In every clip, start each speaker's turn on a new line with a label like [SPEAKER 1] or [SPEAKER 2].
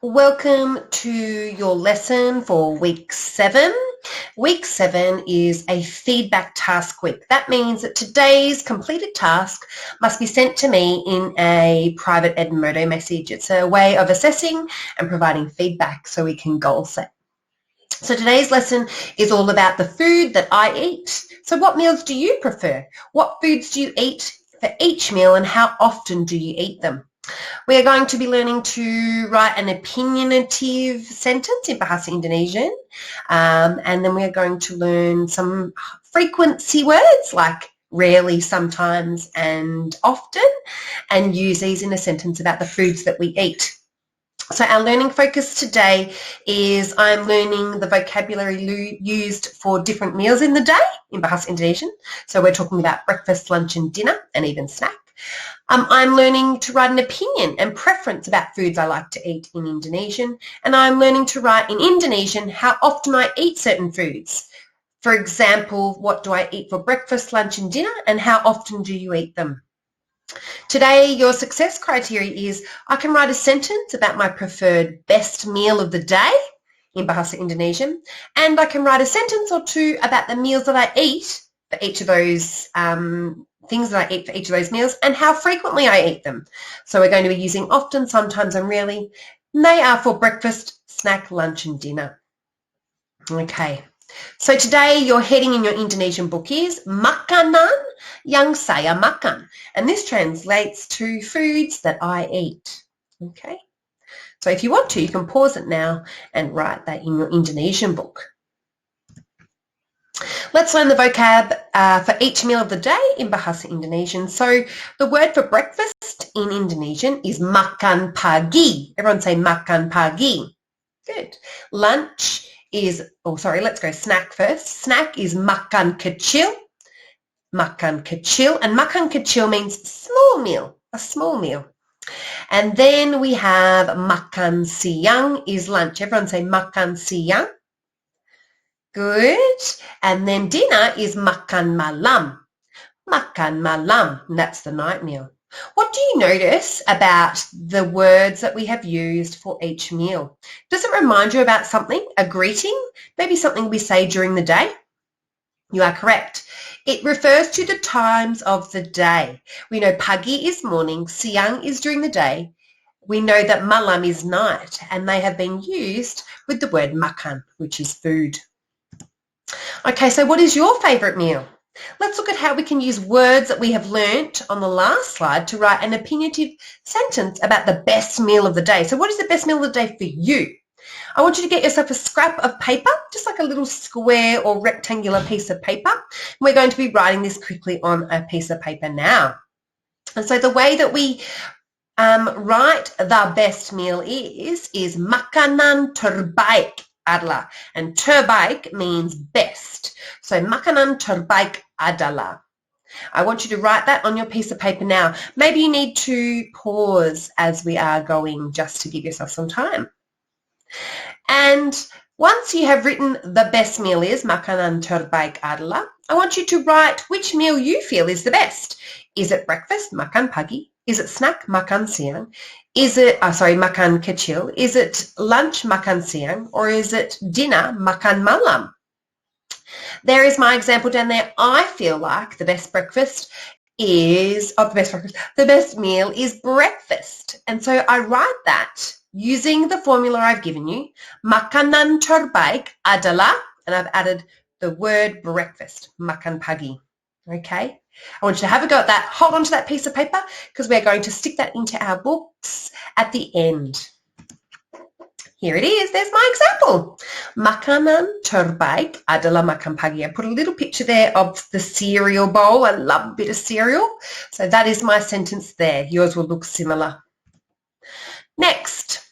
[SPEAKER 1] Welcome to your lesson for week 7. Week 7 is a feedback task week. That means that today's completed task must be sent to me in a private Edmodo message. It's a way of assessing and providing feedback so we can goal set. So today's lesson is all about the food that I eat. So what meals do you prefer? What foods do you eat for each meal and how often do you eat them? We are going to be learning to write an opinionative sentence in Bahasa Indonesian, and then we are going to learn some frequency words like rarely, sometimes, and often, and use these in a sentence about the foods that we eat. So our learning focus today is I'm learning the vocabulary used for different meals in the day in Bahasa Indonesian. So we're talking about breakfast, lunch and dinner and even snack. I'm learning to write an opinion and preference about foods I like to eat in Indonesian, and I'm learning to write in Indonesian how often I eat certain foods. For example, what do I eat for breakfast, lunch and dinner, and how often do you eat them? Today, your success criteria is I can write a sentence about my preferred best meal of the day in Bahasa Indonesian, and I can write a sentence or two about the meals that I eat for each of those things that I eat for each of those meals and how frequently I eat them. So we're going to be using often, sometimes and rarely. And they are for breakfast, snack, lunch and dinner. Okay. So today your heading in your Indonesian book is Makanan yang saya makan. And this translates to foods that I eat. Okay. So if you want to, you can pause it now and write that in your Indonesian book. Let's learn the vocab for each meal of the day in Bahasa Indonesian. So the word for breakfast in Indonesian is makan pagi. Everyone say makan pagi. Good. Lunch is, let's go snack first. Snack is makan kecil. Makan kecil. And makan kecil means small meal, a small meal. And then we have makan siang is lunch. Everyone say makan siang. Good. And then dinner is makan malam. Makan malam. And that's the night meal. What do you notice about the words that we have used for each meal? Does it remind you about something, a greeting, maybe something we say during the day? You are correct. It refers to the times of the day. We know pagi is morning, siang is during the day. We know that malam is night, and they have been used with the word makan, which is food. Okay, so what is your favourite meal? Let's look at how we can use words that we have learnt on the last slide to write an opinionative sentence about the best meal of the day. So what is the best meal of the day for you? I want you to get yourself a scrap of paper, just like a little square or rectangular piece of paper. We're going to be writing this quickly on a piece of paper now. And so the way that we write the best meal is makanan terbaik adalah, and terbaik means best. So makanan terbaik adalah. I want you to write that on your piece of paper now. Maybe you need to pause as we are going just to give yourself some time. And once you have written the best meal is makanan terbaik adalah, I want you to write which meal you feel is the best. Is it breakfast, makan pagi? Is it snack, makan siang? Is it, makan kecil? Is it lunch, makan siang? Or is it dinner, makan malam? There is my example down there. I feel like the best meal is breakfast. And so I write that using the formula I've given you. Makanan terbaik adalah, and I've added the word breakfast, makan pagi. Okay? I want you to have a go at that. Hold on to that piece of paper because we're going to stick that into our books at the end. Here it is. There's my example. Makanan terbaik adalah makan pagi. I put a little picture there of the cereal bowl. I love a bit of cereal. So that is my sentence there. Yours will look similar. Next,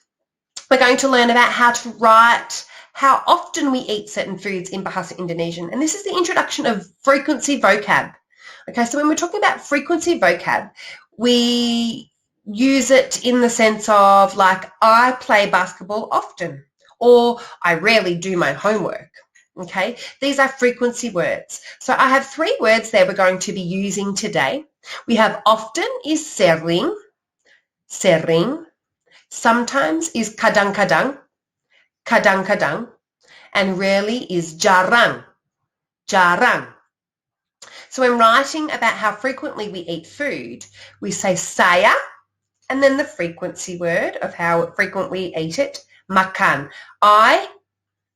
[SPEAKER 1] we're going to learn about how to write how often we eat certain foods in Bahasa Indonesian. And this is the introduction of frequency vocab. Okay, so when we're talking about frequency vocab, we use it in the sense of like I play basketball often or I rarely do my homework. Okay, these are frequency words. So I have 3 words there we're going to be using today. We have often is sering, Sometimes is kadang-kadang, kadang-kadang, and rarely is jarang, jarang. So when writing about how frequently we eat food, we say saya, and then the frequency word of how frequent we eat it, makan. I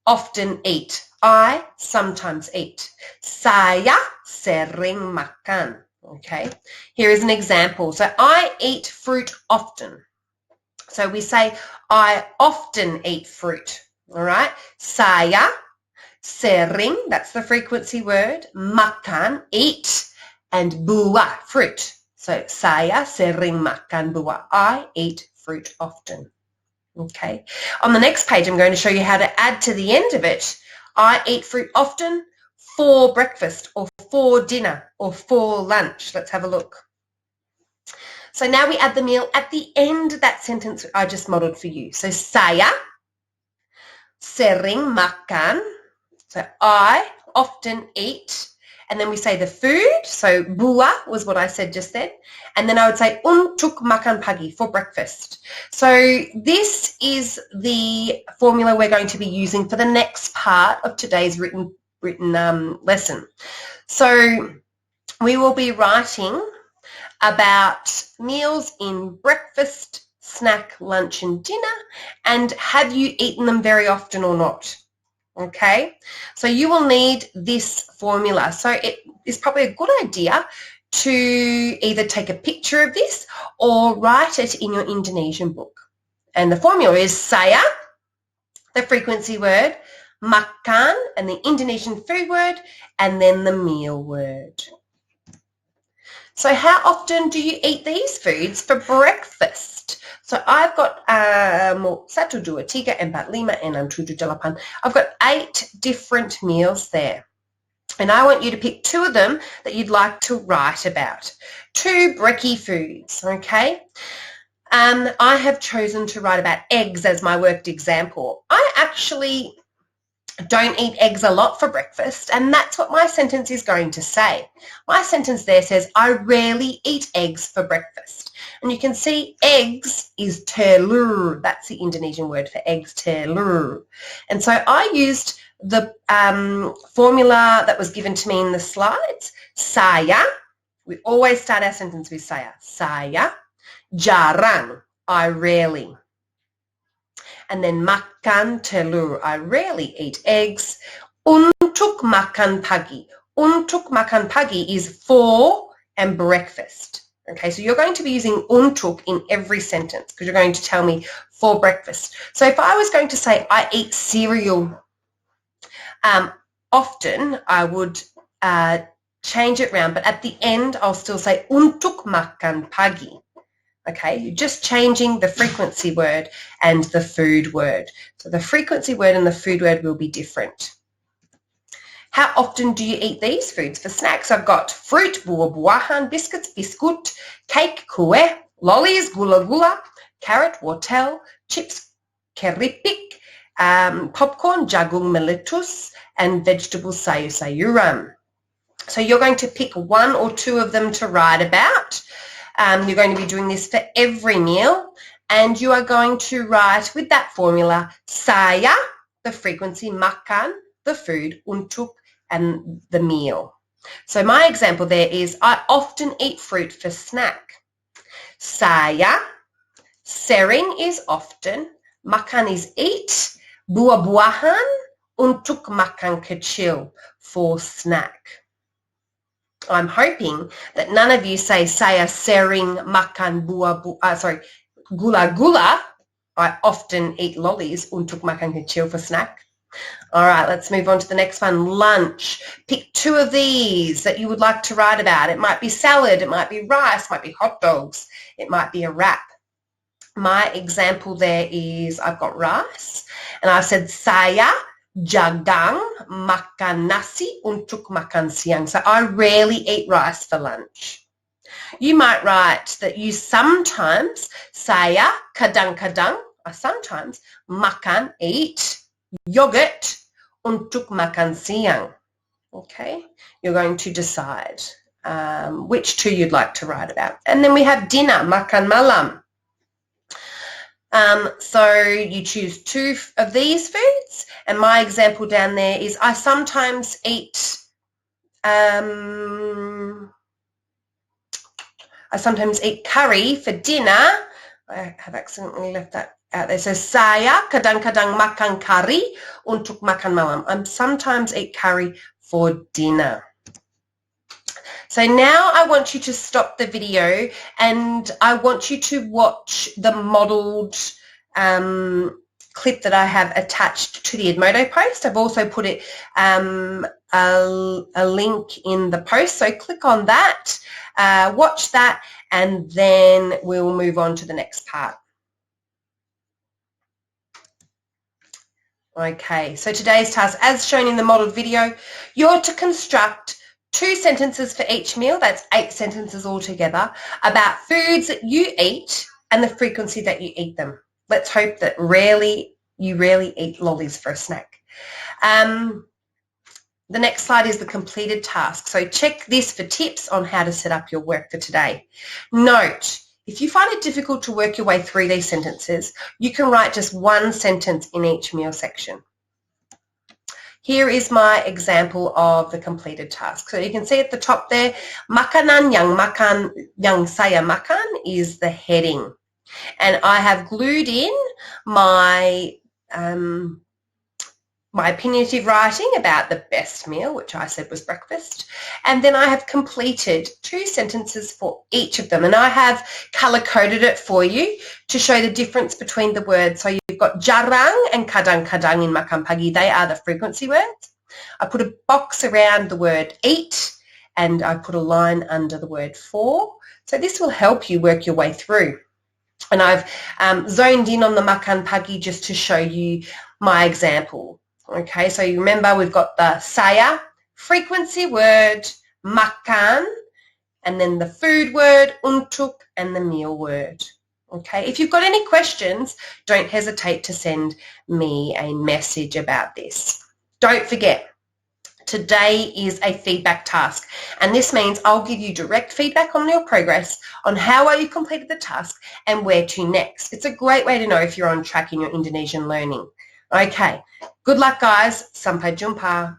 [SPEAKER 1] often eat. I sometimes eat. Saya sering makan. Okay, here is an example. So I eat fruit often. So we say I often eat fruit. All right, saya sering, that's the frequency word, makan, eat, and buah, fruit. So saya sering makan buah. I eat fruit often. Okay. On the next page, I'm going to show you how to add to the end of it. I eat fruit often for breakfast or for dinner or for lunch. Let's have a look. So now we add the meal at the end of that sentence I just modeled for you. So saya sering makan. So I often eat, and then we say the food. So buah was what I said just then. And then I would say untuk makan pagi, for breakfast. So this is the formula we're going to be using for the next part of today's written lesson. So we will be writing about meals in breakfast, snack, lunch and dinner, and have you eaten them very often or not? Okay, so you will need this formula. So it is probably a good idea to either take a picture of this or write it in your Indonesian book. And the formula is saya, the frequency word, makan, and the Indonesian food word, and then the meal word. So how often do you eat these foods for breakfast? So I've got 1, 2, 3, 4, 5, 6, 7, 8. I've got 8 different meals there. And I want you to pick 2 of them that you'd like to write about. 2 brekkie foods, okay? I have chosen to write about eggs as my worked example. I actually don't eat eggs a lot for breakfast, and that's what my sentence is going to say. My sentence there says, I rarely eat eggs for breakfast. And you can see eggs is telur. That's the Indonesian word for eggs, telur. And so I used the formula that was given to me in the slides. Saya, we always start our sentence with saya. Saya, jarang, I rarely. And then makan telur, I rarely eat eggs. Untuk makan pagi. Untuk makan pagi is for and breakfast. Okay, so you're going to be using untuk in every sentence because you're going to tell me for breakfast. So if I was going to say I eat cereal often, I would change it around, but at the end I'll still say untuk makan pagi. Okay, you're just changing the frequency word and the food word. So the frequency word and the food word will be different. How often do you eat these foods for snacks? I've got fruit, buah-buahan, biscuits, biscuit, cake, kue, lollies, gula-gula, carrot, wortel, chips, keripik, popcorn, jagung meletus, and vegetable sayur-sayuran. So you're going to pick 1 or 2 of them to write about. You're going to be doing this for every meal, and you are going to write with that formula, saya, the frequency, makan, the food, untuk, and the meal. So my example there is, I often eat fruit for snack. Saya, sering is often, makan is eat, buah-buahan, untuk makan kecil, for snack. I'm hoping that none of you say saya sering makan gula-gula. I often eat lollies untuk makan kecil for snack. All right, let's move on to the next one, lunch. Pick 2 of these that you would like to write about. It might be salad, it might be rice, it might be hot dogs, it might be a wrap. My example there is I've got rice, and I've said saya jarang makan nasi untuk makan siang. So I rarely eat rice for lunch. You might write that you sometimes, saya kadang-kadang, I sometimes makan, eat yogurt untuk makan siang. Okay, you're going to decide which 2 you'd like to write about. And then we have dinner, makan malam. So you choose 2 of these foods, and my example down there is I sometimes eat curry for dinner. I have accidentally left that out there. So saya kadang-kadang makan curry untuk makan malam. I sometimes eat curry for dinner. So now I want you to stop the video and I want you to watch the modelled clip that I have attached to the Edmodo post. I've also put it a link in the post, so click on that, watch that, and then we'll move on to the next part. Okay, so today's task, as shown in the modelled video, you're to construct 2 sentences for each meal, that's 8 sentences altogether, about foods that you eat and the frequency that you eat them. Let's hope that you rarely eat lollies for a snack. The next slide is the completed task. So check this for tips on how to set up your work for today. Note, if you find it difficult to work your way through these sentences, you can write just 1 sentence in each meal section. Here is my example of the completed task. So you can see at the top there, makanan yang saya makan is the heading. And I have glued in my my opinionative writing about the best meal, which I said was breakfast. And then I have completed 2 sentences for each of them. And I have colour-coded it for you to show the difference between the words. So you've got jarang and kadang-kadang in makan pagi. They are the frequency words. I put a box around the word eat and I put a line under the word for. So this will help you work your way through. And I've zoned in on the makan pagi just to show you my example. Okay, so you remember we've got the saya, frequency word, makan, and then the food word, untuk, and the meal word. Okay, if you've got any questions, don't hesitate to send me a message about this. Don't forget, today is a feedback task, and this means I'll give you direct feedback on your progress, on how well you completed the task, and where to next. It's a great way to know if you're on track in your Indonesian learning. Okay, good luck guys. Sampai jumpa.